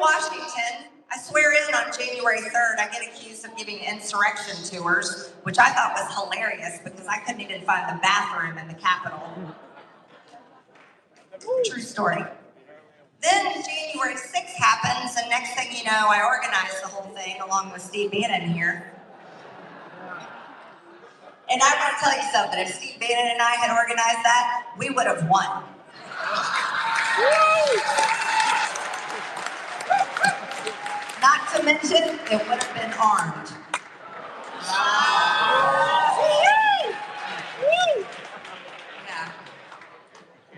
Washington. I swear in on January 3rd, I get accused of giving insurrection tours, which I thought was hilarious because I couldn't even find the bathroom in the Capitol. True story. Then January 6th happens, and next thing you know, I organized the whole thing along with Steve Bannon here. And I want to tell you something, if Steve Bannon and I had organized that, we would have won. Not to mention, it would have been armed. Yeah.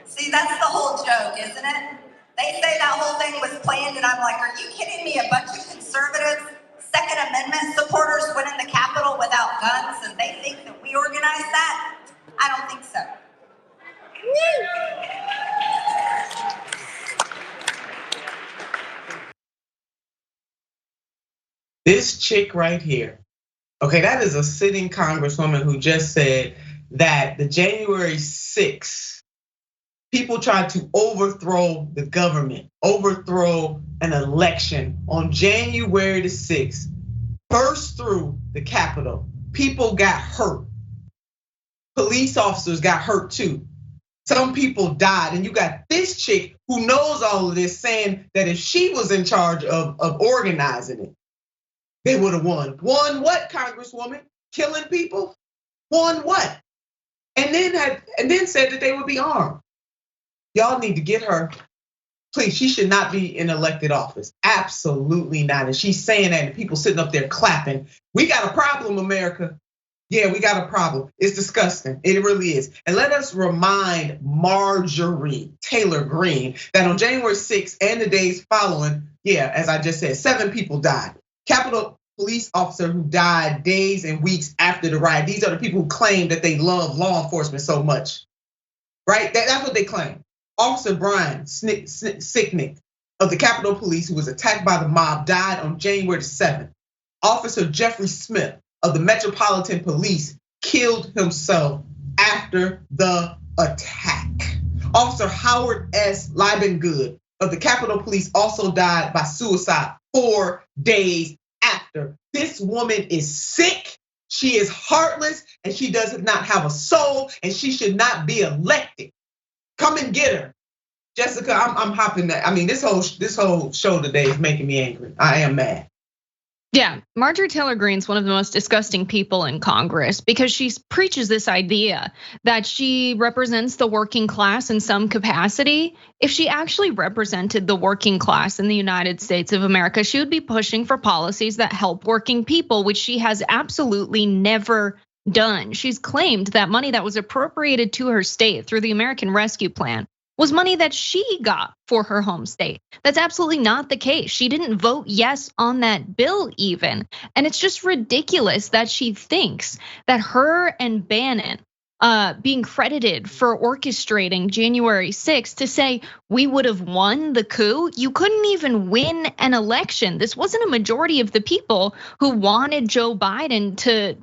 See, that's the whole joke, isn't it? They say that whole thing was planned, and I'm like, are you kidding me? A bunch of conservatives, Second Amendment supporters went in the Capitol without guns, and they think that we organized that? I don't think so. This chick right here, okay, that is a sitting congresswoman who just said that the January 6th, people tried to overthrow the government, overthrow an election on January the 6th, burst through the Capitol. People got hurt. Police officers got hurt too. Some people died, and you got this chick who knows all of this saying that if she was in charge of organizing it, they would have won. Won what, Congresswoman? Killing people? Won what? And then said that they would be armed. Y'all need to get her. Please, she should not be in elected office. Absolutely not. And she's saying that, and people sitting up there clapping. We got a problem, America. Yeah, we got a problem. It's disgusting. It really is. And let us remind Marjorie Taylor Greene that on January 6th and the days following, yeah, as I just said, 7 people died. Capitol police officer who died days and weeks after the riot. These are the people who claim that they love law enforcement so much, right? That's what they claim. Officer Brian SICKENING of the Capitol Police, who was attacked by the mob, died on January 7th. Officer Jeffrey Smith of the Metropolitan Police killed himself after the attack. Officer Howard S. Liebengood of the Capitol Police also died by suicide 4 days after. This woman is sick, she is heartless, and she does not have a soul, and she should not be elected. Come and get her. Jessica, I'm hopping that. I mean, this whole show today is making me angry. I am mad. Yeah, Marjorie Taylor Greene's one of the most disgusting people in Congress because she preaches this idea that she represents the working class in some capacity. If she actually represented the working class in the United States of America, she would be pushing for policies that help working people, which she has absolutely never done. She's claimed that money that was appropriated to her state through the American Rescue Plan was money that she got for her home state. That's absolutely not the case. She didn't vote yes on that bill even. And it's just ridiculous that she thinks that her and Bannon being credited for orchestrating January 6th to say we would have won the coup. You couldn't even win an election. This wasn't a majority of the people who wanted Joe Biden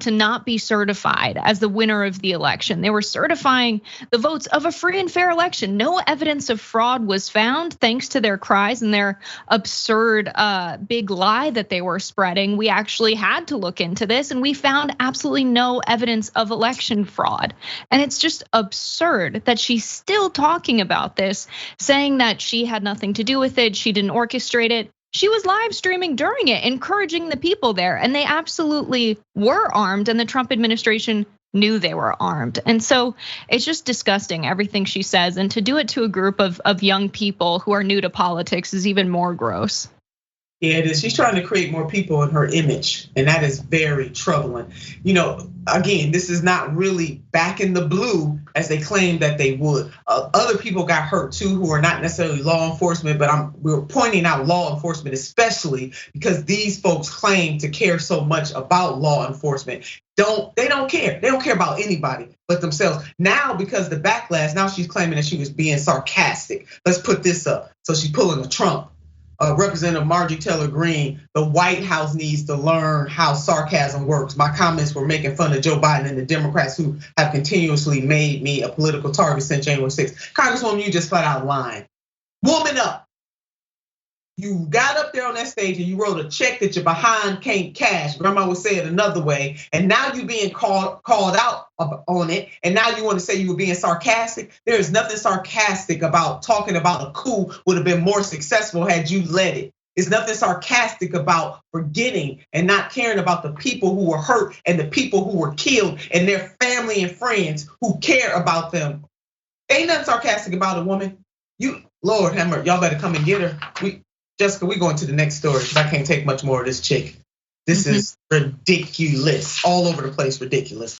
to not be certified as the winner of the election. They were certifying the votes of a free and fair election. No evidence of fraud was found thanks to their cries and their absurd big lie that they were spreading. We actually had to look into this and we found absolutely no evidence of election fraud. And it's just absurd that she's still talking about this, saying that she had nothing to do with it, she didn't orchestrate it. She was live streaming during it, encouraging the people there, and they absolutely were armed, and the Trump administration knew they were armed. And so it's just disgusting, everything she says, and to do it to a group of young people who are new to politics is even more gross. Yeah, it is. She's trying to create more people in her image, and that is very troubling. You know, again, this is not really back in the blue as they claim that they would. Other people got hurt too who are not necessarily law enforcement, but we're pointing out law enforcement especially because these folks claim to care so much about law enforcement. They don't care. They don't care about anybody but themselves. Now, because the backlash, now she's claiming that she was being sarcastic. Let's put this up. So she's pulling a Trump. Representative Marjorie Taylor Greene, the White House needs to learn how sarcasm works. My comments were making fun of Joe Biden and the Democrats who have continuously made me a political target since January 6th. Congresswoman, you just flat out lying. Woman up. You got up there on that stage and you wrote a check that your behind can't cash. Grandma would say it another way. And now you being called out on it. And now you want to say you were being sarcastic. There is nothing sarcastic about talking about a coup would have been more successful had you led it. It's nothing sarcastic about forgetting and not caring about the people who were hurt and the people who were killed and their family and friends who care about them. Ain't nothing sarcastic about a woman. Lord have mercy, y'all better come and get her. Jessica, we going to the next story because I can't take much more of this chick. This is ridiculous, all over the place, ridiculous.